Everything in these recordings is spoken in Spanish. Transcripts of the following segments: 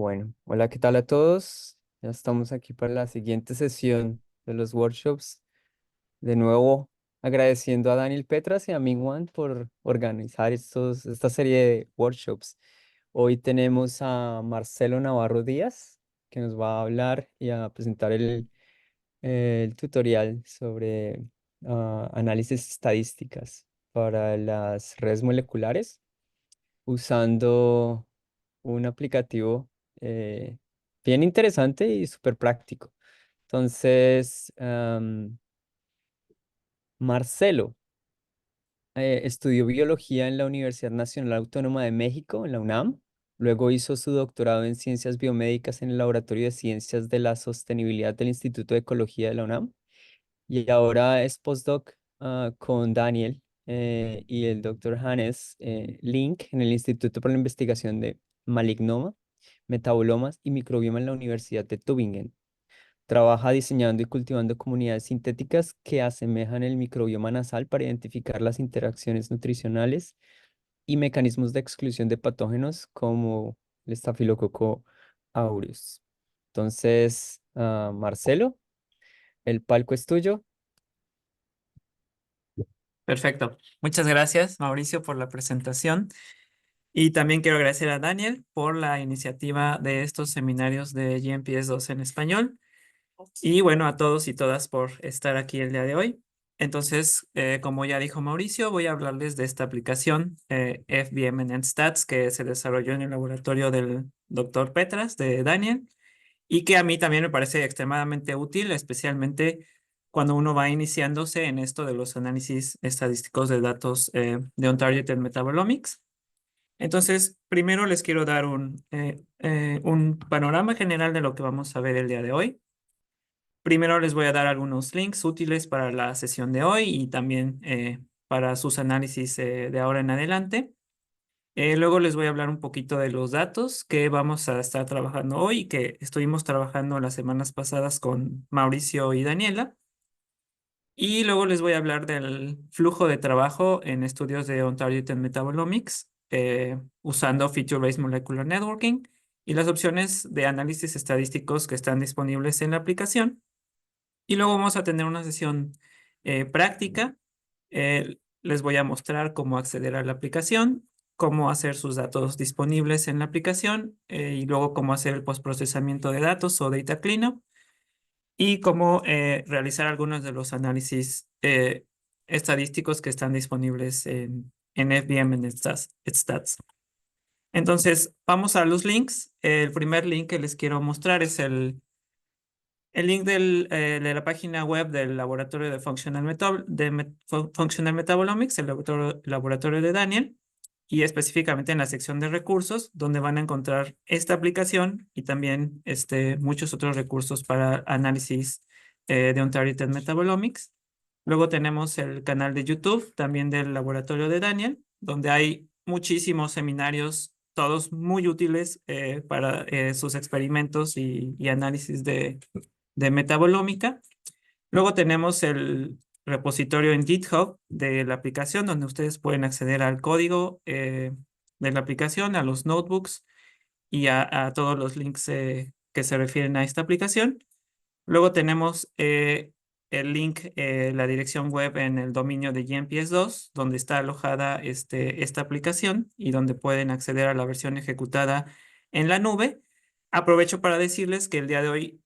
Bueno, hola, ¿qué tal a todos? Ya estamos aquí para la siguiente sesión de los workshops. De nuevo, agradeciendo a Daniel Petras y a Ming por organizar esta serie de workshops. Hoy tenemos a Marcelo Navarro Díaz, que nos va a hablar y a presentar el tutorial sobre análisis estadísticas para las redes moleculares usando un aplicativo eh, bien interesante y súper práctico. Entonces, Marcelo estudió biología en la Universidad Nacional Autónoma de México, en la UNAM. Luego hizo su doctorado en ciencias biomédicas en el Laboratorio de Ciencias de la Sostenibilidad del Instituto de Ecología de la UNAM. Y ahora es postdoc con Daniel y el doctor Hannes Link en el Instituto para la Investigación de Malignoma, Metabolomas y Microbioma en la Universidad de Tübingen. Trabaja diseñando y cultivando comunidades sintéticas que asemejan el microbioma nasal para identificar las interacciones nutricionales y mecanismos de exclusión de patógenos como el Staphylococcus aureus. Entonces, Marcelo, el palco es tuyo. Perfecto. Muchas gracias, Mauricio, por la presentación. Y también quiero agradecer a Daniel por la iniciativa de estos seminarios de GMPS 2 en español. Y bueno, a todos y todas por estar aquí el día de hoy. Entonces, como ya dijo Mauricio, voy a hablarles de esta aplicación FBM en Stats que se desarrolló en el laboratorio del doctor Petras, de Daniel, y que a mí también me parece extremadamente útil, especialmente cuando uno va iniciándose en esto de los análisis estadísticos de datos de on-targeted metabolomics. Entonces, primero les quiero dar un panorama general de lo que vamos a ver el día de hoy. Primero les voy a dar algunos links útiles para la sesión de hoy y también para sus análisis de ahora en adelante. Luego les voy a hablar un poquito de los datos que vamos a estar trabajando hoy y que estuvimos trabajando las semanas pasadas con Mauricio y Daniela. Y luego les voy a hablar del flujo de trabajo en estudios de on-target metabolomics usando Feature-Based Molecular Networking y las opciones de análisis estadísticos que están disponibles en la aplicación. Y luego vamos a tener una sesión práctica. Les voy a mostrar cómo acceder a la aplicación, cómo hacer sus datos disponibles en la aplicación y luego cómo hacer el postprocesamiento de datos o data cleanup y cómo realizar algunos de los análisis estadísticos que están disponibles en FBM en Stats. Entonces, vamos a los links. El primer link que les quiero mostrar es el link de la página web del Laboratorio de Functional Metabolomics, el laboratorio de Daniel, y específicamente en la sección de recursos, donde van a encontrar esta aplicación y también muchos otros recursos para análisis de on-targeted metabolomics. Luego tenemos el canal de YouTube, también del Laboratorio de Daniel, donde hay muchísimos seminarios, todos muy útiles para sus experimentos y análisis de metabolómica. Luego tenemos el repositorio en GitHub de la aplicación, donde ustedes pueden acceder al código de la aplicación, a los notebooks y a todos los links que se refieren a esta aplicación. Luego tenemos el link, la dirección web en el dominio de GMPS2, donde está alojada esta aplicación y donde pueden acceder a la versión ejecutada en la nube. Aprovecho para decirles que el día de hoy,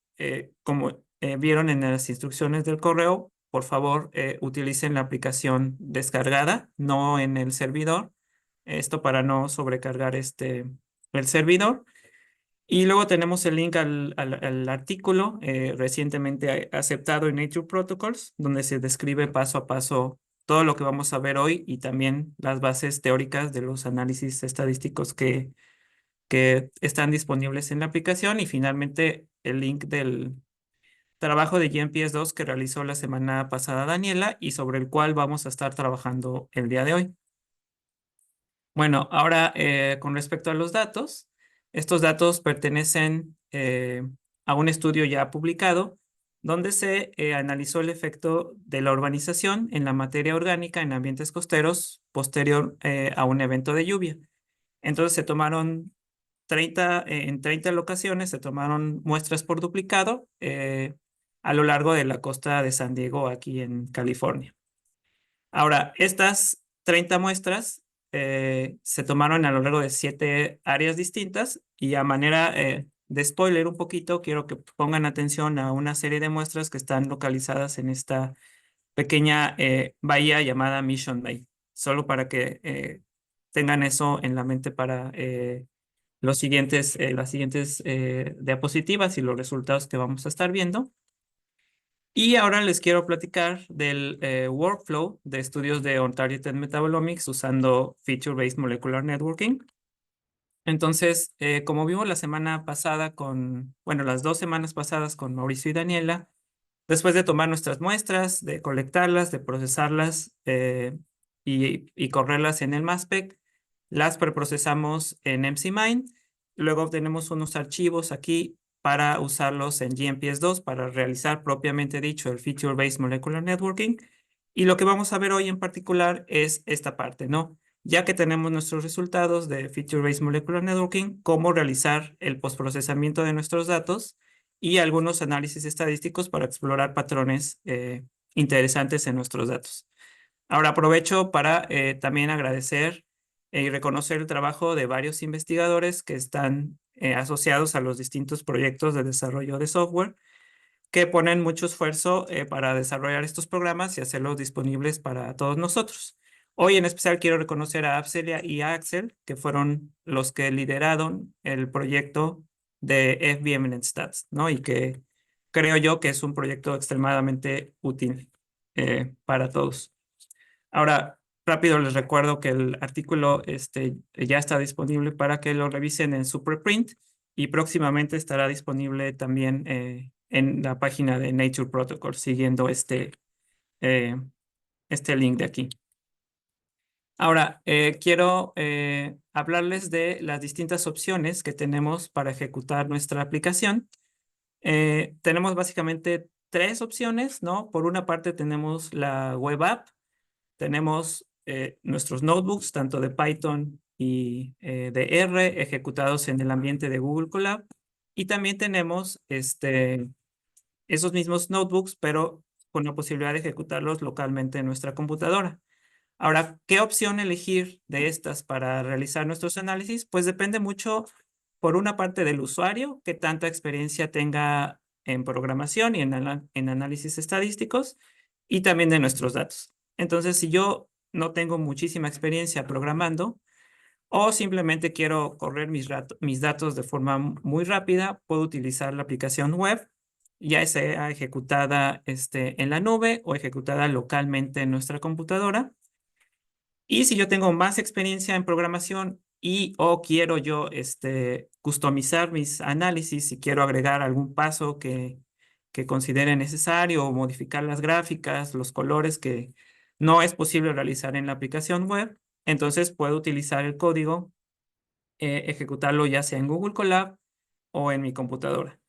como vieron en las instrucciones del correo, por favor utilicen la aplicación descargada, no en el servidor. Esto para no sobrecargar el servidor. Y luego tenemos el link al artículo recientemente aceptado en Nature Protocols, donde se describe paso a paso todo lo que vamos a ver hoy y también las bases teóricas de los análisis estadísticos que están disponibles en la aplicación. Y finalmente el link del trabajo de GMPS2 que realizó la semana pasada Daniela y sobre el cual vamos a estar trabajando el día de hoy. Bueno, ahora con respecto a los datos, estos datos pertenecen a un estudio ya publicado donde se analizó el efecto de la urbanización en la materia orgánica en ambientes costeros posterior a un evento de lluvia. Entonces se tomaron en 30 locaciones se tomaron muestras por duplicado a lo largo de la costa de San Diego, aquí en California. Ahora, estas 30 muestras se tomaron a lo largo de 7 áreas distintas y a manera de spoiler un poquito, quiero que pongan atención a una serie de muestras que están localizadas en esta pequeña bahía llamada Mission Bay, solo para que tengan eso en la mente para las siguientes diapositivas y los resultados que vamos a estar viendo. Y ahora les quiero platicar del workflow de estudios de On-Targeted Metabolomics usando Feature-Based Molecular Networking. Entonces, como vimos la semana pasada bueno, las 2 semanas pasadas con Mauricio y Daniela, después de tomar nuestras muestras, de colectarlas, de procesarlas y correrlas en el MassSpec, las preprocesamos en MCMind. Luego obtenemos unos archivos aquí para usarlos en GMPS2 para realizar propiamente dicho el Feature-Based Molecular Networking. Y lo que vamos a ver hoy en particular es esta parte, ¿no? Ya que tenemos nuestros resultados de Feature-Based Molecular Networking, cómo realizar el postprocesamiento de nuestros datos y algunos análisis estadísticos para explorar patrones interesantes en nuestros datos. Ahora aprovecho para también agradecer y reconocer el trabajo de varios investigadores que están asociados a los distintos proyectos de desarrollo de software que ponen mucho esfuerzo para desarrollar estos programas y hacerlos disponibles para todos nosotros. Hoy en especial quiero reconocer a Apcelia y a Axel, que fueron los que lideraron el proyecto de FBM Stats, ¿no? Y que creo yo que es un proyecto extremadamente útil para todos. Ahora, rápido les recuerdo que el artículo ya está disponible para que lo revisen en su preprint y próximamente estará disponible también en la página de Nature Protocol siguiendo eh, este link de aquí. Ahora, quiero hablarles de las distintas opciones que tenemos para ejecutar nuestra aplicación. Tenemos básicamente 3 opciones, ¿no? Por una parte tenemos la web app, tenemos nuestros notebooks, tanto de Python y de R, ejecutados en el ambiente de Google Colab. Y también tenemos esos mismos notebooks, pero con la posibilidad de ejecutarlos localmente en nuestra computadora. Ahora, ¿qué opción elegir de estas para realizar nuestros análisis? Pues depende mucho, por una parte, del usuario, que tanta experiencia tenga en programación y en análisis estadísticos, y también de nuestros datos. Entonces, si yo no tengo muchísima experiencia programando o simplemente quiero correr mis datos de forma muy rápida, puedo utilizar la aplicación web, ya sea ejecutada en la nube o ejecutada localmente en nuestra computadora. Y si yo tengo más experiencia en programación y o quiero yo customizar mis análisis, si quiero agregar algún paso que considere necesario o modificar las gráficas, los colores que no es posible realizar en la aplicación web, entonces puedo utilizar el código, ejecutarlo ya sea en Google Colab o en mi computadora.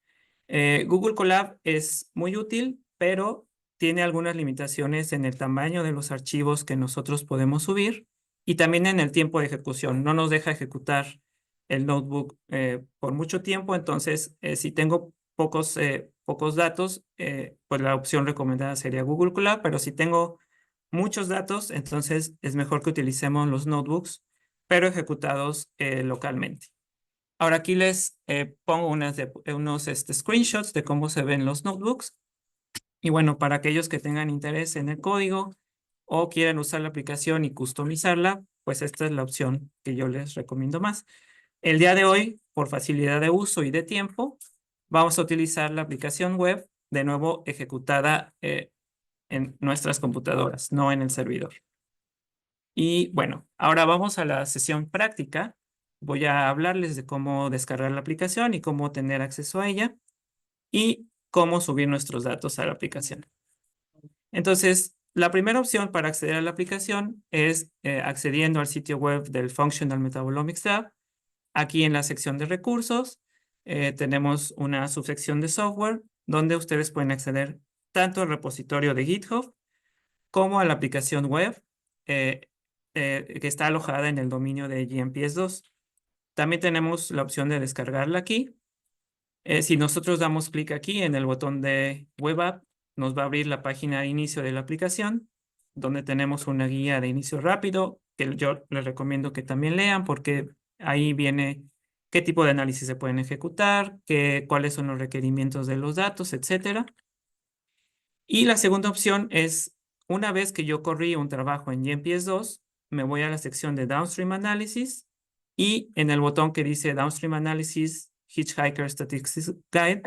Google Colab es muy útil, pero tiene algunas limitaciones en el tamaño de los archivos que nosotros podemos subir y también en el tiempo de ejecución. No nos deja ejecutar el notebook por mucho tiempo, entonces si tengo pocos datos, pues la opción recomendada sería Google Colab, pero si tengo muchos datos, entonces es mejor que utilicemos los notebooks, pero ejecutados localmente. Ahora aquí les pongo unos screenshots de cómo se ven los notebooks. Y bueno, para aquellos que tengan interés en el código o quieran usar la aplicación y customizarla, pues esta es la opción que yo les recomiendo más. El día de hoy, por facilidad de uso y de tiempo, vamos a utilizar la aplicación web, de nuevo ejecutada en nuestras computadoras, no en el servidor. Y bueno, ahora vamos a la sesión práctica. Voy a hablarles de cómo descargar la aplicación y cómo tener acceso a ella y cómo subir nuestros datos a la aplicación. Entonces, la primera opción para acceder a la aplicación es accediendo al sitio web del Functional Metabolomics Lab. Aquí en la sección de recursos tenemos una subsección de software donde ustedes pueden acceder tanto al repositorio de GitHub como a la aplicación web que está alojada en el dominio de GMPS2. También tenemos la opción de descargarla aquí. Si nosotros damos clic aquí en el botón de Web App, nos va a abrir la página de inicio de la aplicación, donde tenemos una guía de inicio rápido, que yo les recomiendo que también lean, porque ahí viene qué tipo de análisis se pueden ejecutar, cuáles son los requerimientos de los datos, etcétera. Y la segunda opción es, una vez que yo corrí un trabajo en GMPS 2, me voy a la sección de Downstream Analysis y en el botón que dice Downstream Analysis Hitchhiker Statistics Guide,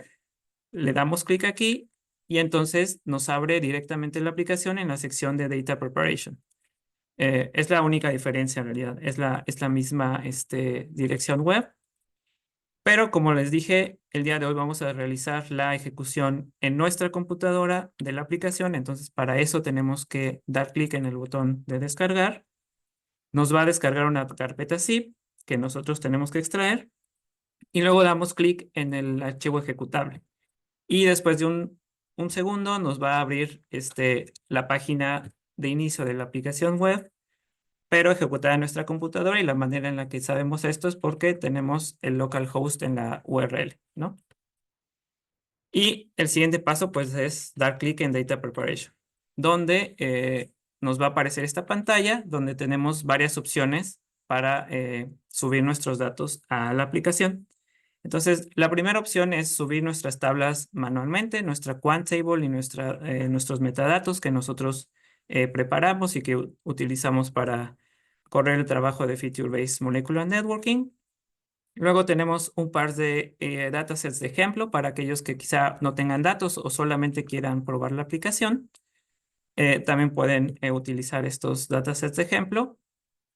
le damos clic aquí y entonces nos abre directamente la aplicación en la sección de Data Preparation. Es la única diferencia en realidad, es la misma dirección web. Pero como les dije, el día de hoy vamos a realizar la ejecución en nuestra computadora de la aplicación. Entonces, para eso tenemos que dar clic en el botón de descargar. Nos va a descargar una carpeta zip que nosotros tenemos que extraer. Y luego damos clic en el archivo ejecutable. Y después de un segundo nos va a abrir la página de inicio de la aplicación web, pero ejecutada en nuestra computadora, y la manera en la que sabemos esto es porque tenemos el localhost en la URL, ¿no? Y el siguiente paso pues es dar clic en Data Preparation, donde nos va a aparecer esta pantalla donde tenemos varias opciones para subir nuestros datos a la aplicación. Entonces, la primera opción es subir nuestras tablas manualmente, nuestra Quant Table y nuestros metadatos que nosotros preparamos y que utilizamos para correr el trabajo de Feature-Based Molecular Networking. Luego tenemos un par de datasets de ejemplo para aquellos que quizá no tengan datos o solamente quieran probar la aplicación. También pueden utilizar estos datasets de ejemplo.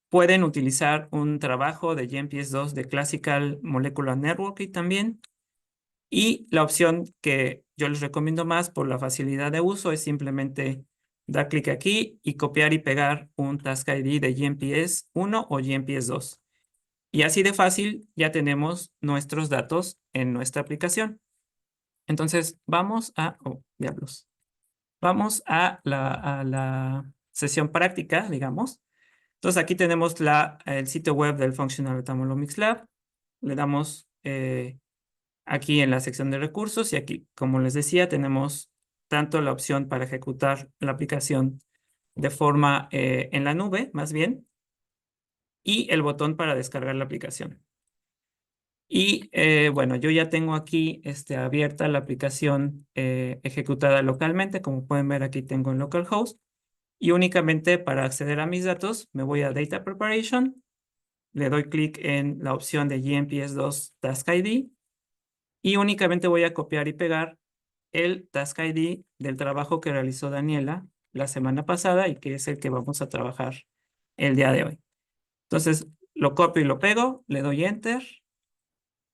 Pueden utilizar un trabajo de GMPS 2 de Classical Molecular Networking también. Y la opción que yo les recomiendo más por la facilidad de uso es simplemente dar clic aquí y copiar y pegar un Task ID de GMPS 1 o GMPS 2. Y así de fácil ya tenemos nuestros datos en nuestra aplicación. Entonces oh, diablos. Vamos a la sesión práctica, digamos. Entonces aquí tenemos el sitio web del Functional Metabolomics Lab. Le damos aquí en la sección de recursos y aquí, como les decía, tenemos tanto la opción para ejecutar la aplicación de forma en la nube, más bien, y el botón para descargar la aplicación. Y bueno, yo ya tengo aquí abierta la aplicación ejecutada localmente. Como pueden ver, aquí tengo en localhost. Y únicamente para acceder a mis datos, me voy a Data Preparation, le doy clic en la opción de GMPS 2 Task ID y únicamente voy a copiar y pegar el Task ID del trabajo que realizó Daniela la semana pasada y que es el que vamos a trabajar el día de hoy. Entonces, lo copio y lo pego, le doy Enter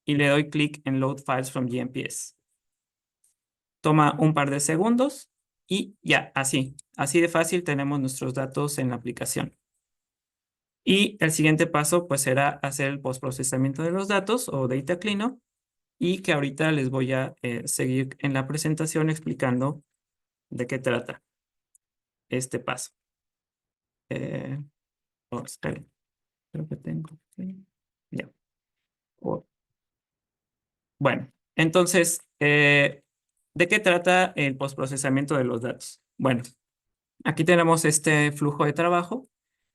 y le doy clic en Load Files from GMPS. Toma un par de segundos y ya, así de fácil tenemos nuestros datos en la aplicación. Y el siguiente paso pues será hacer el postprocesamiento de los datos o data cleanup, y que ahorita les voy a seguir en la presentación explicando de qué trata este paso. Esperen, creo que tengo. Sí. Ya. Oh, bueno, entonces, ¿de qué trata el postprocesamiento de los datos? Bueno, aquí tenemos este flujo de trabajo.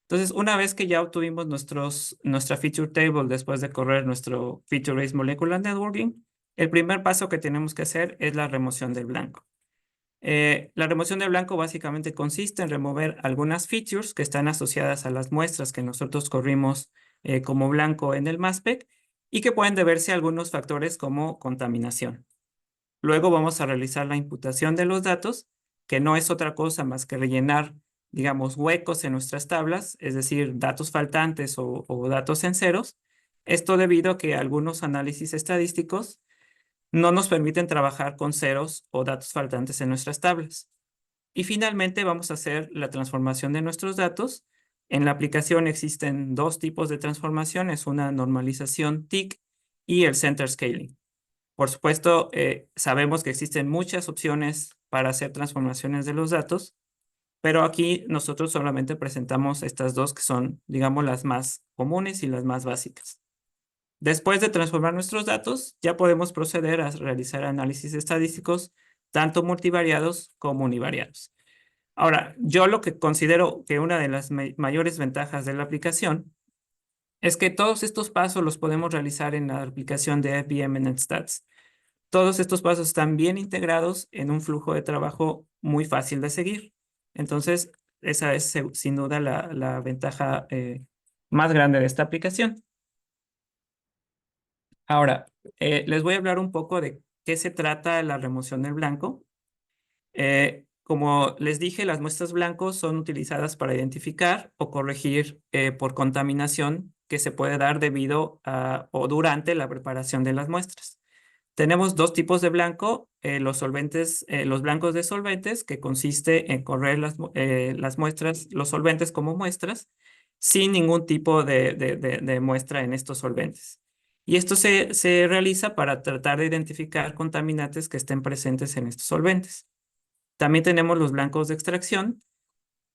Entonces, una vez que ya obtuvimos nuestra feature table después de correr nuestro feature-based molecular networking, el primer paso que tenemos que hacer es la remoción del blanco. La remoción del blanco básicamente consiste en remover algunas features que están asociadas a las muestras que nosotros corrimos como blanco en el MASPEC y que pueden deberse a algunos factores como contaminación. Luego vamos a realizar la imputación de los datos, que no es otra cosa más que rellenar, digamos, huecos en nuestras tablas, es decir, datos faltantes o datos en ceros. Esto debido a que algunos análisis estadísticos no nos permiten trabajar con ceros o datos faltantes en nuestras tablas. Y finalmente vamos a hacer la transformación de nuestros datos. En la aplicación existen dos tipos de transformaciones, una normalización TIC y el center scaling. Por supuesto, sabemos que existen muchas opciones para hacer transformaciones de los datos, pero aquí nosotros solamente presentamos estas dos que son, digamos, las más comunes y las más básicas. Después de transformar nuestros datos, ya podemos proceder a realizar análisis estadísticos, tanto multivariados como univariados. Ahora, yo lo que considero que una de las mayores ventajas de la aplicación es que todos estos pasos los podemos realizar en la aplicación de IBM NetStats. Todos estos pasos están bien integrados en un flujo de trabajo muy fácil de seguir. Entonces, esa es sin duda la ventaja más grande de esta aplicación. Ahora, les voy a hablar un poco de qué se trata la remoción del blanco. Como les dije, las muestras blancos son utilizadas para identificar o corregir por contaminación que se puede dar debido a o durante la preparación de las muestras. Tenemos dos tipos de blanco, los solventes, los blancos de solventes, que consiste en correr las muestras, los solventes como muestras, sin ningún tipo de muestra en estos solventes. Y esto se realiza para tratar de identificar contaminantes que estén presentes en estos solventes. También tenemos los blancos de extracción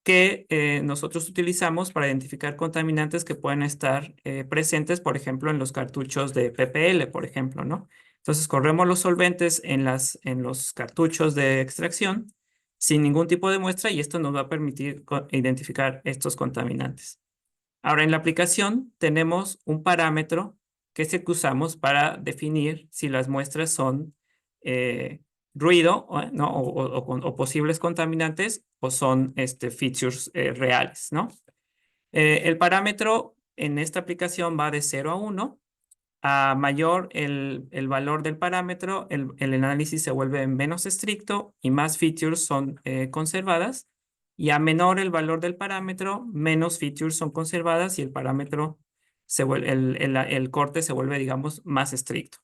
que nosotros utilizamos para identificar contaminantes que pueden estar presentes, por ejemplo, en los cartuchos de PPL, por ejemplo, ¿no? Entonces, corremos los solventes en los cartuchos de extracción sin ningún tipo de muestra y esto nos va a permitir identificar estos contaminantes. Ahora, en la aplicación tenemos un parámetro que es el que usamos para definir si las muestras son ruido, ¿no? O posibles contaminantes o son features reales, ¿no? El parámetro en esta aplicación va de 0 a 1. A mayor el valor del parámetro, el análisis se vuelve menos estricto y más features son conservadas. Y a menor el valor del parámetro, menos features son conservadas y el parámetro, el corte se vuelve, digamos, más estricto.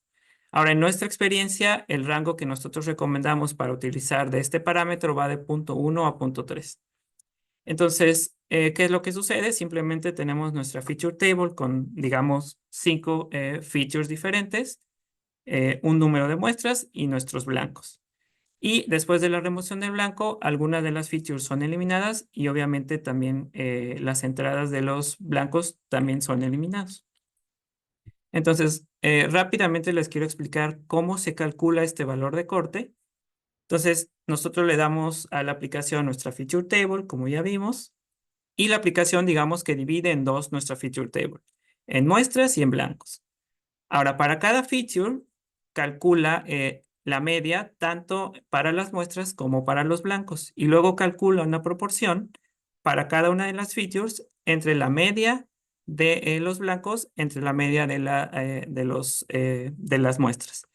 Ahora, en nuestra experiencia, el rango que nosotros recomendamos para utilizar de este parámetro va de 0.1 a 0.3. Entonces, ¿qué es lo que sucede? Simplemente tenemos nuestra feature table con, digamos, 5 features diferentes, un número de muestras y nuestros blancos. Y después de la remoción del blanco, algunas de las features son eliminadas y obviamente también las entradas de los blancos también son eliminadas. Entonces, rápidamente les quiero explicar cómo se calcula este valor de corte. Entonces, nosotros le damos a la aplicación nuestra feature table, como ya vimos, y la aplicación, digamos que divide en dos nuestra feature table, en muestras y en blancos. Ahora, para cada feature, calcula la media tanto para las muestras como para los blancos y luego calcula una proporción para cada una de las features entre la media de los blancos entre la media de las muestras.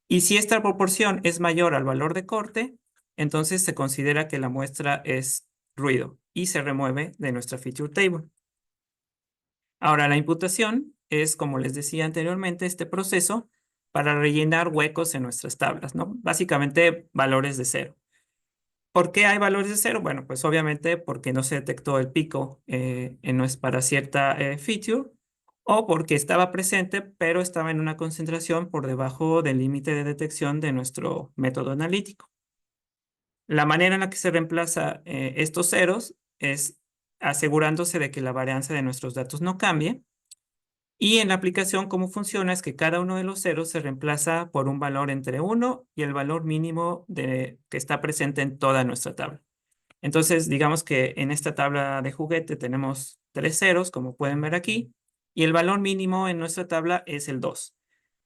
Y si esta proporción es mayor al valor de corte, entonces se considera que la muestra es ruido y se remueve de nuestra feature table. Ahora, la imputación es, como les decía anteriormente, este proceso para rellenar huecos en nuestras tablas, ¿no? Básicamente valores de cero. ¿Por qué hay valores de cero? Bueno, pues obviamente porque no se detectó el pico para cierta feature o porque estaba presente, pero estaba en una concentración por debajo del límite de detección de nuestro método analítico. La manera en la que se reemplaza estos ceros es asegurándose de que la varianza de nuestros datos no cambie. Y en la aplicación, cómo funciona es que cada uno de los ceros se reemplaza por un valor entre 1 y el valor mínimo que está presente en toda nuestra tabla. Entonces, digamos que en esta tabla de juguete tenemos 3 ceros, como pueden ver aquí, y el valor mínimo en nuestra tabla es el 2.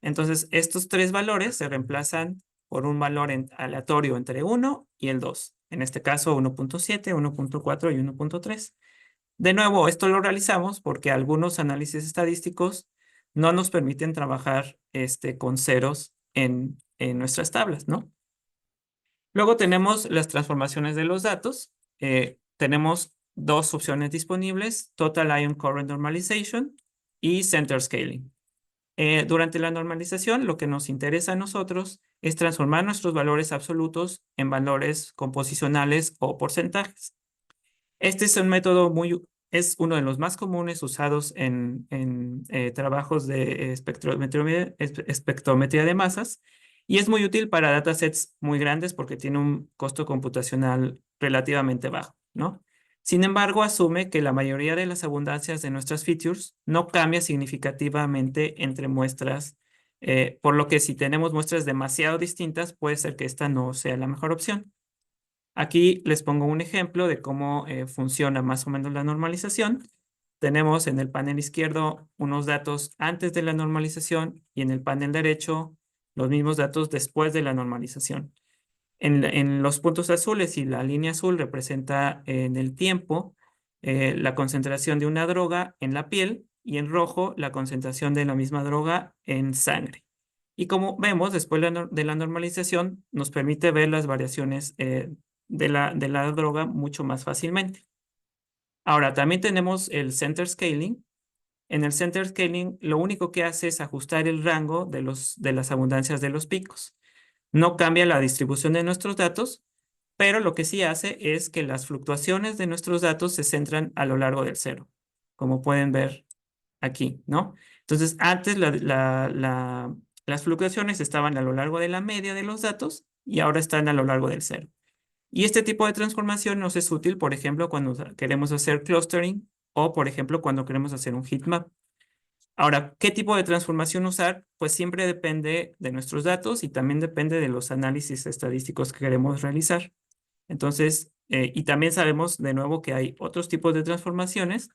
Entonces, estos 3 valores se reemplazan por un valor aleatorio entre 1 y el 2. En este caso, 1.7, 1.4 y 1.3. De nuevo, esto lo realizamos porque algunos análisis estadísticos no nos permiten trabajar con ceros en nuestras tablas, ¿no? Luego tenemos las transformaciones de los datos. Tenemos dos opciones disponibles, Total Ion Current Normalization y Center Scaling. Durante la normalización, lo que nos interesa a nosotros es transformar nuestros valores absolutos en valores composicionales o porcentajes. Este es un método es uno de los más comunes usados en trabajos de espectrometría de masas y es muy útil para datasets muy grandes porque tiene un costo computacional relativamente bajo, ¿no? Sin embargo, asume que la mayoría de las abundancias de nuestras features no cambia significativamente entre muestras, por lo que si tenemos muestras demasiado distintas, puede ser que esta no sea la mejor opción. Aquí les pongo un ejemplo de cómo funciona más o menos la normalización. Tenemos en el panel izquierdo unos datos antes de la normalización y en el panel derecho los mismos datos después de la normalización. En los puntos azules y la línea azul representa en el tiempo la concentración de una droga en la piel y en rojo la concentración de la misma droga en sangre. Y como vemos, después de la normalización nos permite ver las variaciones de la droga mucho más fácilmente. Ahora, también tenemos el center scaling. En el center scaling, lo único que hace es ajustar el rango de las abundancias de los picos. No cambia la distribución de nuestros datos, pero lo que sí hace es que las fluctuaciones de nuestros datos se centran a lo largo del cero, como pueden ver aquí, ¿no? Entonces, antes las fluctuaciones estaban a lo largo de la media de los datos y ahora están a lo largo del cero. Y este tipo de transformación nos es útil, por ejemplo, cuando queremos hacer clustering o, por ejemplo, cuando queremos hacer un heatmap. Ahora, ¿qué tipo de transformación usar? Pues siempre depende de nuestros datos y también depende de los análisis estadísticos que queremos realizar. Entonces, y también sabemos de nuevo que hay otros tipos de transformaciones,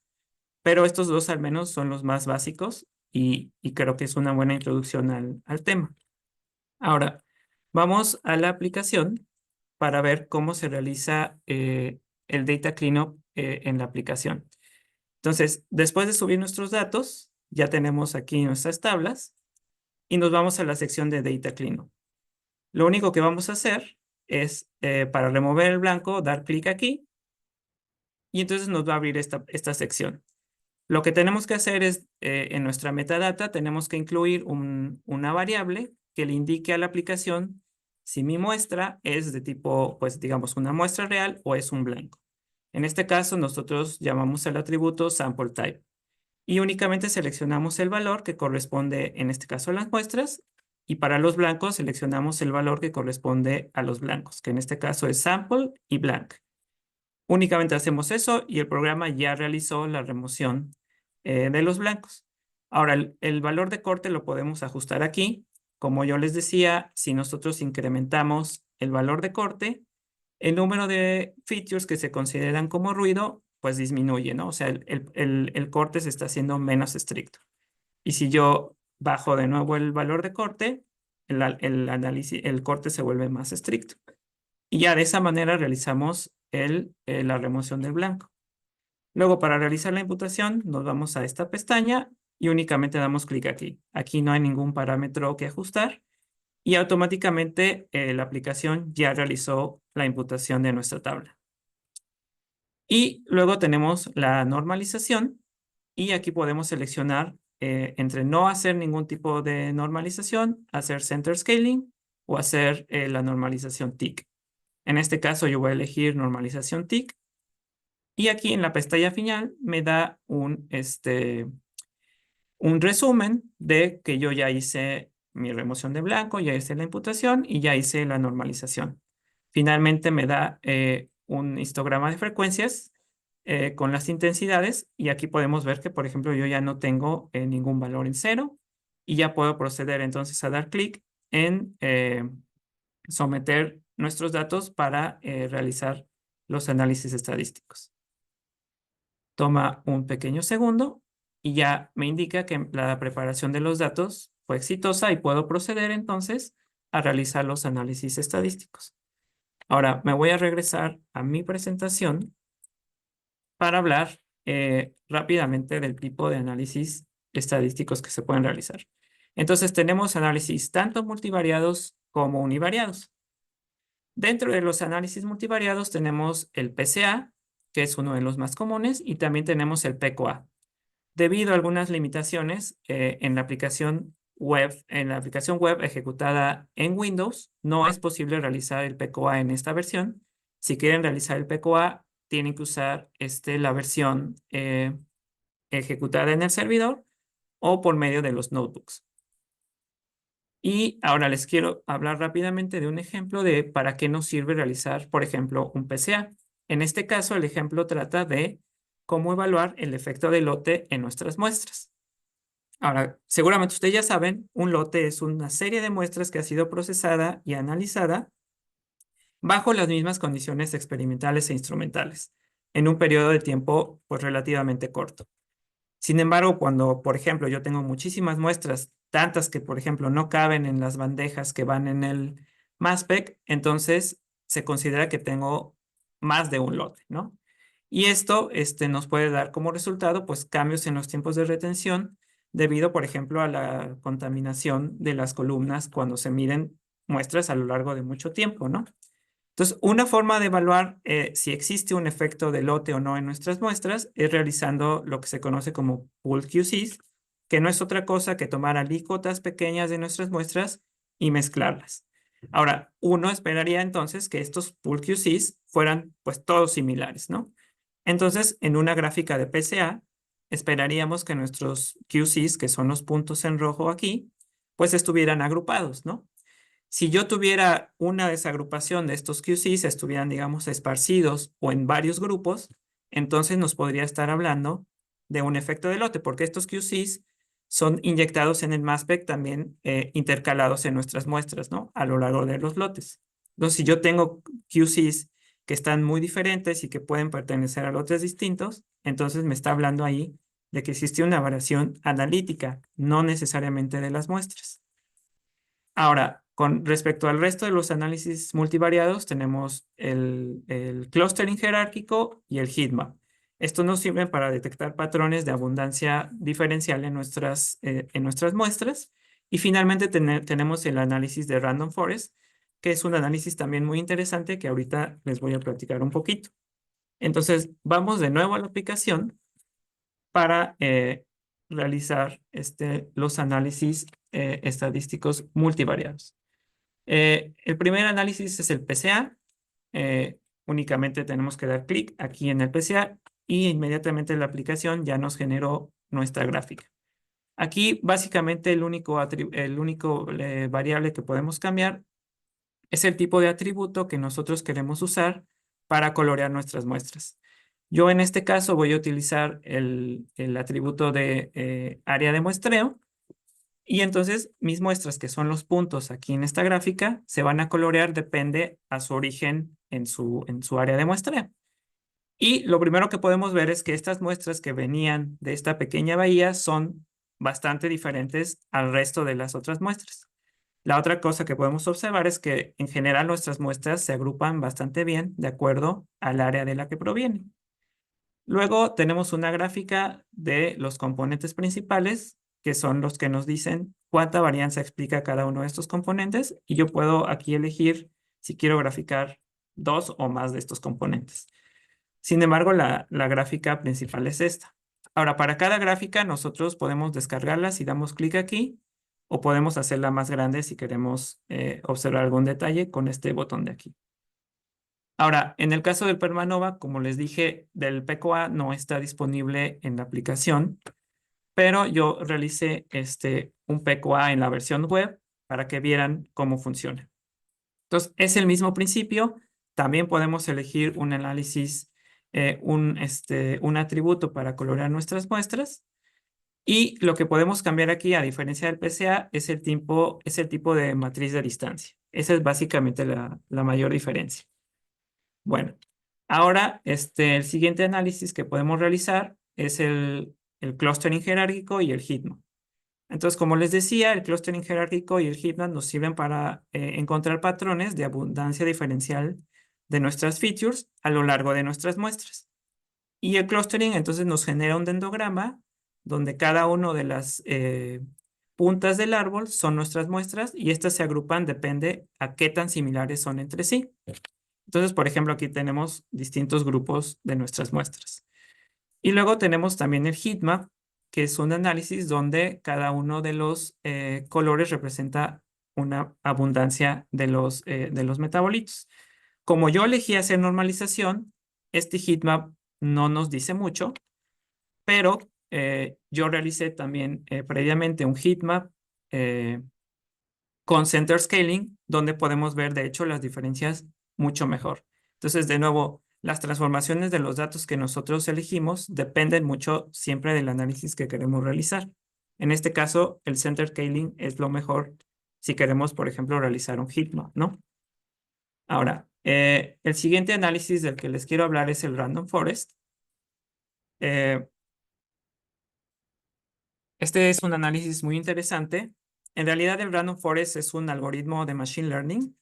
pero estos dos al menos son los más básicos y creo que es una buena introducción al tema. Ahora, vamos a la aplicación para ver cómo se realiza el data cleanup en la aplicación. Entonces, después de subir nuestros datos, ya tenemos aquí nuestras tablas y nos vamos a la sección de Data Cleanup. Lo único que vamos a hacer es, para remover el blanco, dar clic aquí y entonces nos va a abrir esta sección. Lo que tenemos que hacer es, en nuestra metadata, tenemos que incluir una variable que le indique a la aplicación si mi muestra es de tipo, pues digamos, una muestra real o es un blanco. En este caso, nosotros llamamos al atributo sample type y únicamente seleccionamos el valor que corresponde, en este caso, a las muestras, y para los blancos seleccionamos el valor que corresponde a los blancos, que en este caso es sample y blank. Únicamente hacemos eso y el programa ya realizó la remoción de los blancos. Ahora, el valor de corte lo podemos ajustar aquí. Como yo les decía, si nosotros incrementamos el valor de corte, el número de features que se consideran como ruido, pues disminuye, ¿no? O sea, el corte se está haciendo menos estricto. Y si yo bajo de nuevo el valor de corte, el corte se vuelve más estricto. Y ya de esa manera realizamos la remoción del blanco. Luego, para realizar la imputación, nos vamos a esta pestaña y únicamente damos clic aquí. Aquí no hay ningún parámetro que ajustar y automáticamente la aplicación ya realizó la imputación de nuestra tabla. Y luego tenemos la normalización y aquí podemos seleccionar entre no hacer ningún tipo de normalización, hacer center scaling o hacer la normalización tick. En este caso yo voy a elegir normalización tick y aquí en la pestaña final me da un resumen de que yo ya hice mi remoción de blanco, ya hice la imputación y ya hice la normalización. Finalmente me da un histograma de frecuencias con las intensidades y aquí podemos ver que, por ejemplo, yo ya no tengo ningún valor en cero y ya puedo proceder entonces a dar clic en someter nuestros datos para realizar los análisis estadísticos. Toma un pequeño segundo y ya me indica que la preparación de los datos fue exitosa y puedo proceder entonces a realizar los análisis estadísticos. Ahora me voy a regresar a mi presentación para hablar rápidamente del tipo de análisis estadísticos que se pueden realizar. Entonces tenemos análisis tanto multivariados como univariados. Dentro de los análisis multivariados tenemos el PCA, que es uno de los más comunes, y también tenemos el PQA. Debido a algunas limitaciones en la aplicación web ejecutada en Windows, no es posible realizar el PQA en esta versión. Si quieren realizar el PQA, tienen que usar la versión ejecutada en el servidor o por medio de los notebooks. Y ahora les quiero hablar rápidamente de un ejemplo de para qué nos sirve realizar, por ejemplo, un PCA. En este caso, el ejemplo trata de cómo evaluar el efecto de lote en nuestras muestras. Ahora, seguramente ustedes ya saben, un lote es una serie de muestras que ha sido procesada y analizada bajo las mismas condiciones experimentales e instrumentales, en un periodo de tiempo pues relativamente corto. Sin embargo, cuando, por ejemplo, yo tengo muchísimas muestras, tantas que, por ejemplo, no caben en las bandejas que van en el MASPEC, entonces se considera que tengo más de un lote, ¿no? Y esto nos puede dar como resultado, pues, cambios en los tiempos de retención debido, por ejemplo, a la contaminación de las columnas cuando se miden muestras a lo largo de mucho tiempo, ¿no? Entonces, una forma de evaluar si existe un efecto de lote o no en nuestras muestras es realizando lo que se conoce como pool QCs, que no es otra cosa que tomar alícuotas pequeñas de nuestras muestras y mezclarlas. Ahora, uno esperaría entonces que estos pool QCs fueran pues todos similares, ¿no? Entonces, en una gráfica de PCA, esperaríamos que nuestros QCs, que son los puntos en rojo aquí, pues estuvieran agrupados, ¿no? Si yo tuviera una desagrupación de estos QCs, estuvieran, digamos, esparcidos o en varios grupos, entonces nos podría estar hablando de un efecto de lote, porque estos QCs son inyectados en el mass spec también intercalados en nuestras muestras, ¿no? A lo largo de los lotes. Entonces, si yo tengo QCs que están muy diferentes y que pueden pertenecer a lotes distintos, entonces me está hablando ahí de que existe una variación analítica, no necesariamente de las muestras. Ahora, con respecto al resto de los análisis multivariados, tenemos el clustering jerárquico y el heatmap. Estos nos sirven para detectar patrones de abundancia diferencial en nuestras muestras. Y finalmente tenemos el análisis de random forest, que es un análisis también muy interesante que ahorita les voy a platicar un poquito. Entonces, vamos de nuevo a la aplicación para realizar los análisis estadísticos multivariados. El primer análisis es el PCA. Únicamente tenemos que dar clic aquí en el PCA y inmediatamente la aplicación ya nos generó nuestra gráfica. Aquí básicamente el único variable que podemos cambiar es el tipo de atributo que nosotros queremos usar para colorear nuestras muestras. Yo en este caso voy a utilizar el atributo de área de muestreo y entonces mis muestras, que son los puntos aquí en esta gráfica, se van a colorear depende a su origen en su área de muestreo. Y lo primero que podemos ver es que estas muestras que venían de esta pequeña bahía son bastante diferentes al resto de las otras muestras. La otra cosa que podemos observar es que en general nuestras muestras se agrupan bastante bien de acuerdo al área de la que provienen. Luego tenemos una gráfica de los componentes principales, que son los que nos dicen cuánta varianza explica cada uno de estos componentes, y yo puedo aquí elegir si quiero graficar dos o más de estos componentes. Sin embargo, la gráfica principal es esta. Ahora, para cada gráfica nosotros podemos descargarla si damos clic aquí, o podemos hacerla más grande si queremos observar algún detalle con este botón de aquí. Ahora, en el caso del Permanova, como les dije, del PQA no está disponible en la aplicación, pero yo realicé un PQA en la versión web para que vieran cómo funciona. Entonces, es el mismo principio. También podemos elegir un análisis, un atributo para colorear nuestras muestras. Y lo que podemos cambiar aquí, a diferencia del PCA, es el tipo de matriz de distancia. Esa es básicamente la mayor diferencia. Bueno, ahora el siguiente análisis que podemos realizar es el clustering jerárquico y el heatmap. Entonces, como les decía, el clustering jerárquico y el heatmap nos sirven para encontrar patrones de abundancia diferencial de nuestras features a lo largo de nuestras muestras. Y el clustering entonces nos genera un dendrograma donde cada uno de las puntas del árbol son nuestras muestras y estas se agrupan depende a qué tan similares son entre sí. Entonces, por ejemplo, aquí tenemos distintos grupos de nuestras muestras. Y luego tenemos también el heatmap, que es un análisis donde cada uno de los colores representa una abundancia de los metabolitos. Como yo elegí hacer normalización, este heatmap no nos dice mucho, pero yo realicé también previamente un heatmap eh, con center scaling, donde podemos ver, de hecho, las diferencias mucho mejor. Entonces, de nuevo, las transformaciones de los datos que nosotros elegimos dependen mucho siempre del análisis que queremos realizar. En este caso, el center scaling es lo mejor si queremos, por ejemplo, realizar un heatmap, ¿no? Ahora, el siguiente análisis del que les quiero hablar es el random forest. Eh, Este es un análisis muy interesante. En realidad, el random forest es un algoritmo de machine learning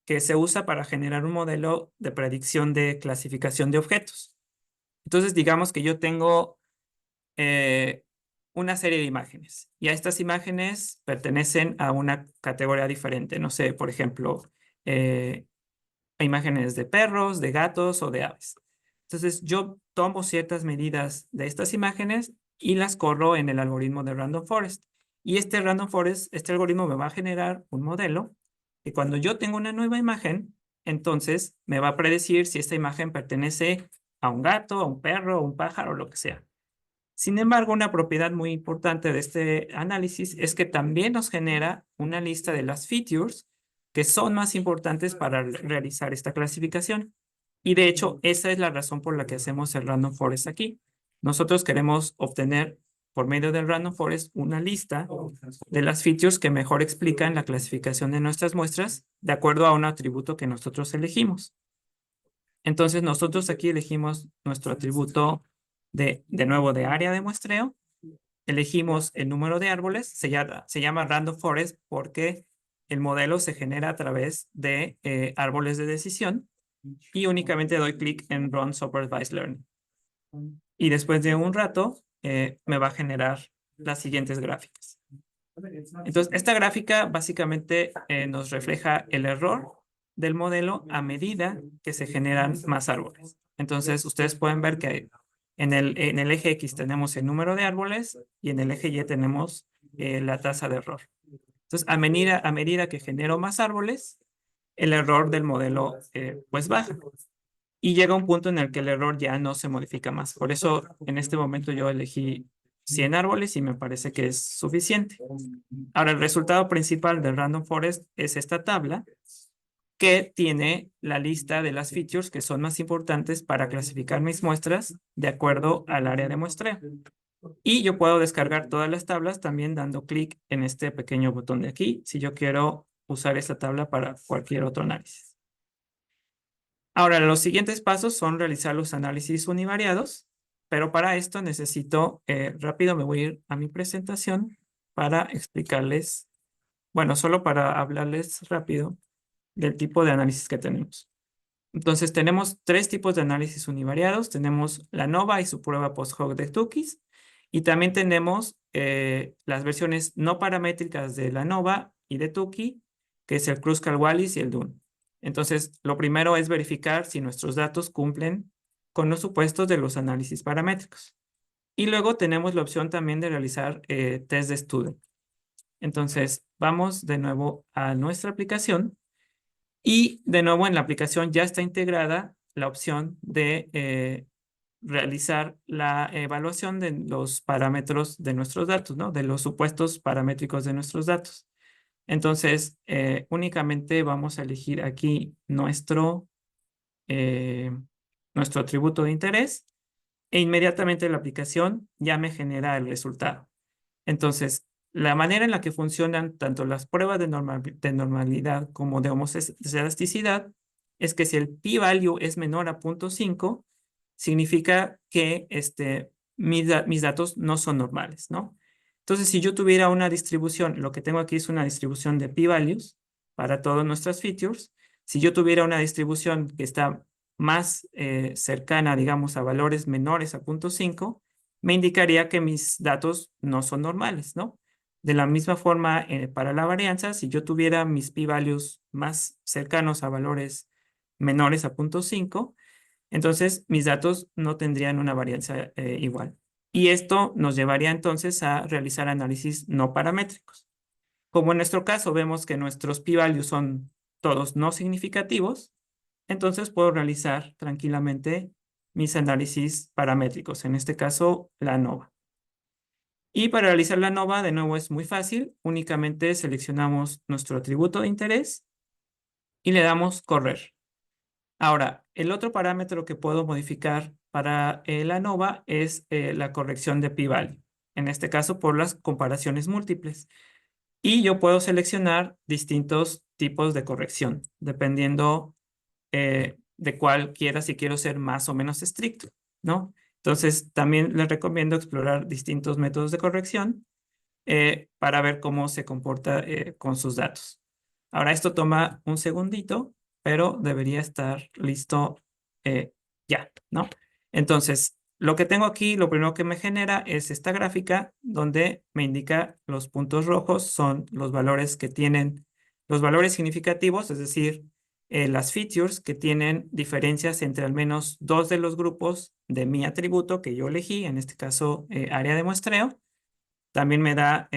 que se usa para generar un modelo de predicción de clasificación de objetos. Entonces, digamos que yo tengo eh, una serie de imágenes y a estas imágenes pertenecen a una categoría diferente. No sé, por ejemplo, eh, imágenes de perros, de gatos o de aves. Entonces, yo tomo ciertas medidas de estas imágenes y las corro en el algoritmo de Random Forest. Y este Random Forest, este algoritmo me va a generar un modelo que cuando yo tengo una nueva imagen, entonces me va a predecir si esta imagen pertenece a un gato, a un perro, a un pájaro, o lo que sea. Sin embargo, una propiedad muy importante de este análisis es que también nos genera una lista de las features que son más importantes para realizar esta clasificación. Y de hecho, esa es la razón por la que hacemos el Random Forest aquí. Nosotros queremos obtener por medio del Random Forest una lista de las features que mejor explican la clasificación de nuestras muestras de acuerdo a un atributo que nosotros elegimos. Entonces, nosotros aquí elegimos nuestro atributo de nuevo de área de muestreo. Elegimos el número de árboles. Se llama Random Forest porque el modelo se genera a través de árboles de decisión y únicamente doy clic en Run Supervised Learning. Y después de un rato me va a generar las siguientes gráficas. Entonces, esta gráfica básicamente nos refleja el error del modelo a medida que se generan más árboles. Entonces, ustedes pueden ver que en el eje X tenemos el número de árboles y en el eje Y tenemos la tasa de error. Entonces, a medida que genero más árboles, el error del modelo pues baja. Y llega un punto en el que el error ya no se modifica más. Por eso, en este momento yo elegí 100 árboles y me parece que es suficiente. Ahora, el resultado principal del Random Forest es esta tabla que tiene la lista de las features que son más importantes para clasificar mis muestras de acuerdo al área de muestreo. Y yo puedo descargar todas las tablas también dando clic en este pequeño botón de aquí si yo quiero usar esta tabla para cualquier otro análisis. Ahora, los siguientes pasos son realizar los análisis univariados, pero para esto necesito, rápido me voy a ir a mi presentación para explicarles, bueno, solo para hablarles rápido del tipo de análisis que tenemos. Entonces, tenemos tres tipos de análisis univariados. Tenemos la ANOVA y su prueba post-hoc de Tukis. Y también tenemos las versiones no paramétricas de la ANOVA y de Tukey, que es el Kruskal-Wallis y el DUN. Entonces, lo primero es verificar si nuestros datos cumplen con los supuestos de los análisis paramétricos. Y luego tenemos la opción también de realizar test de student. Entonces, vamos de nuevo a nuestra aplicación. Y de nuevo en la aplicación ya está integrada la opción de realizar la evaluación de los parámetros de nuestros datos, ¿no? De los supuestos paramétricos de nuestros datos. Entonces, únicamente vamos a elegir aquí eh, nuestro atributo de interés e inmediatamente la aplicación ya me genera el resultado. Entonces, la manera en la que funcionan tanto las pruebas de normalidad como de homoelasticidad es que si el p-value es menor a 0.5, significa que mis datos no son normales, ¿no? Entonces, si yo tuviera una distribución, lo que tengo aquí es una distribución de p-values para todas nuestras features. Si yo tuviera una distribución que está más cercana, digamos, a valores menores a 0.5, me indicaría que mis datos no son normales, ¿no? De la misma forma, para la varianza, si yo tuviera mis p-values más cercanos a valores menores a 0.5, entonces mis datos no tendrían una varianza igual. Y esto nos llevaría entonces a realizar análisis no paramétricos. Como en nuestro caso vemos que nuestros p-values son todos no significativos, entonces puedo realizar tranquilamente mis análisis paramétricos, en este caso la ANOVA. Y para realizar la ANOVA, de nuevo es muy fácil, únicamente seleccionamos nuestro atributo de interés y le damos correr. Ahora, el otro parámetro que puedo modificar para la ANOVA es la corrección de p-value, en este caso por las comparaciones múltiples. Y yo puedo seleccionar distintos tipos de corrección, dependiendo de cuál quiera, si quiero ser más o menos estricto, ¿no? Entonces, también les recomiendo explorar distintos métodos de corrección para ver cómo se comporta con sus datos. Ahora, esto toma un segundito, pero debería estar listo ya, ¿no? Entonces, lo que tengo aquí, lo primero que me genera es esta gráfica donde me indica los puntos rojos son los valores que tienen, los valores significativos, es decir, las features que tienen diferencias entre al menos dos de los grupos de mi atributo que yo elegí, en este caso área de muestreo. También me da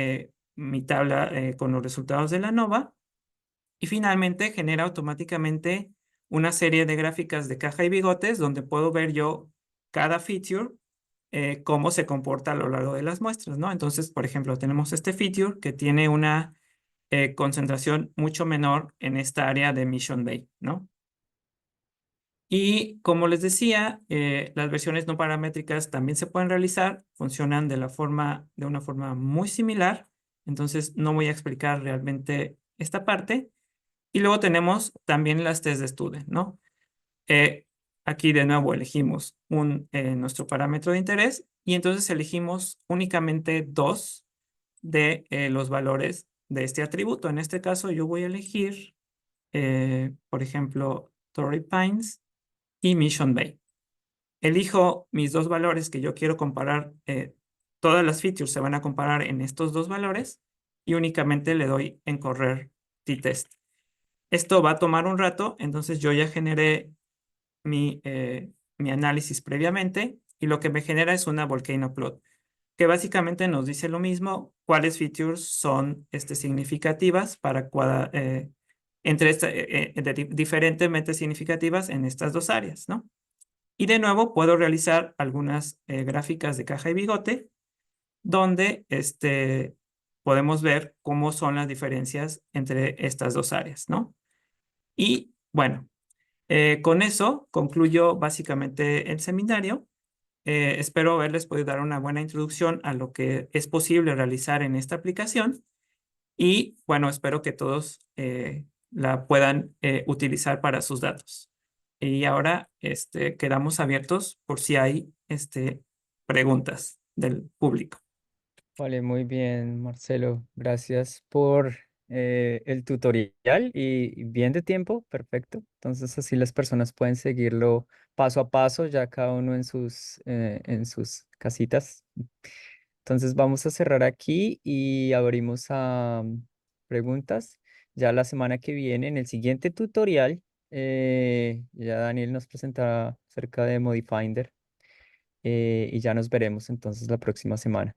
mi tabla con los resultados de la ANOVA y finalmente genera automáticamente una serie de gráficas de caja y bigotes donde puedo ver yo cada feature, cómo se comporta a lo largo de las muestras, ¿no? Entonces, por ejemplo, tenemos este feature que tiene una concentración mucho menor en esta área de Mission Bay, ¿no? Y como les decía, las versiones no paramétricas también se pueden realizar, funcionan de una forma muy similar, entonces no voy a explicar realmente esta parte. Y luego tenemos también las test de student, ¿no? Eh, Aquí de nuevo elegimos nuestro parámetro de interés y entonces elegimos únicamente dos de los valores de este atributo. En este caso yo voy a elegir, por ejemplo, Torrey Pines y Mission Bay. Elijo mis dos valores que yo quiero comparar, todas las features se van a comparar en estos dos valores y únicamente le doy en correr t-test. Esto va a tomar un rato, entonces yo ya generé mi análisis previamente y lo que me genera es una volcano plot, que básicamente nos dice lo mismo, cuáles features son significativas entre diferentemente significativas en estas dos áreas, ¿no? Y de nuevo puedo realizar algunas gráficas de caja y bigote donde podemos ver cómo son las diferencias entre estas dos áreas, ¿no? Y bueno, con eso concluyo básicamente el seminario. Espero haberles podido dar una buena introducción a lo que es posible realizar en esta aplicación y bueno, espero que todos la puedan utilizar para sus datos. Y ahora quedamos abiertos por si hay preguntas del público. Vale, muy bien, Marcelo. Gracias por el tutorial y bien de tiempo, perfecto. Entonces así las personas pueden seguirlo paso a paso, ya cada uno en sus casitas. Entonces vamos a cerrar aquí y abrimos a preguntas. Ya la semana que viene, en el siguiente tutorial, ya Daniel nos presentará acerca de Modifinder y ya nos veremos entonces la próxima semana.